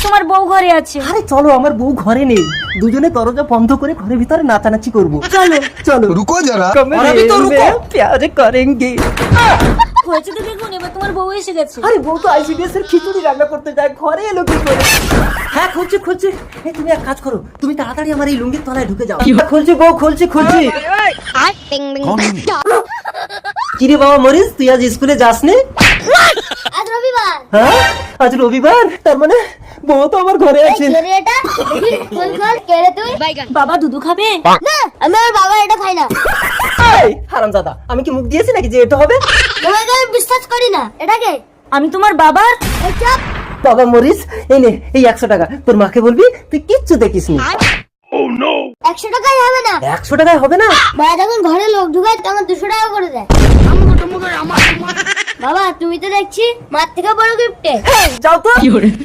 তোমার বউ ঘরে আছে। আরে চলো, আমার বউ ঘরে নেই, দুজনে দরজা বন্ধ করে ঘরের ভিতরে নাচানাচি করবো। চলো চলো। रुको जरा। और अभी तो रुको, प्यार करेंगे। হয়েছে তো দেখুন, এবার তোমার বউ এসে গেছে। আরে বউ তো আইসিডিএস এর খিচুড়ি রান্না করতে যায়, ঘরে এলো কি করে? হ্যাঁ খুলছি খুলছি। এই তুমি এক কাজ করো, তুমি তাড়াতাড়ি আমার এই লুঙ্গির তলায় ঢুকে যাও। খুলছি বউ, খুলছি খুলছি। কিরে বাবা মরিস, তুই আজ স্কুলে যাসনি? আজ রবিবার। হ্যাঁ আজ রবিবার, তার মানে বউ তো আমার ঘরে আছে। কে রে এটা? খোল খোল, কে রে তুই? বাবা দুধু খাবে? না, আমি আমার বাবা এটা খাই না। এই হারামজাদা, আমি কি মুখ দিয়েছি নাকি যে এটা হবে? তোমাকে আমি বিশ্বাস করি না। এটা কে? আমি তোমার বাবার। এই চুপ। বাবা মরিস, এই নে এই 100 টাকা, তোর মাকে বলবি তুই কিচ্ছু দেখিসনি। 100 টাকায় হবে না। 100 টাকায় হবে না? মা যখন ঘরে লোক ঢুকায় তখন 200 টাকা করে দেয়। বাবা তুমি তো দেখছি মার থেকে বড় গিফটে। যাও তো।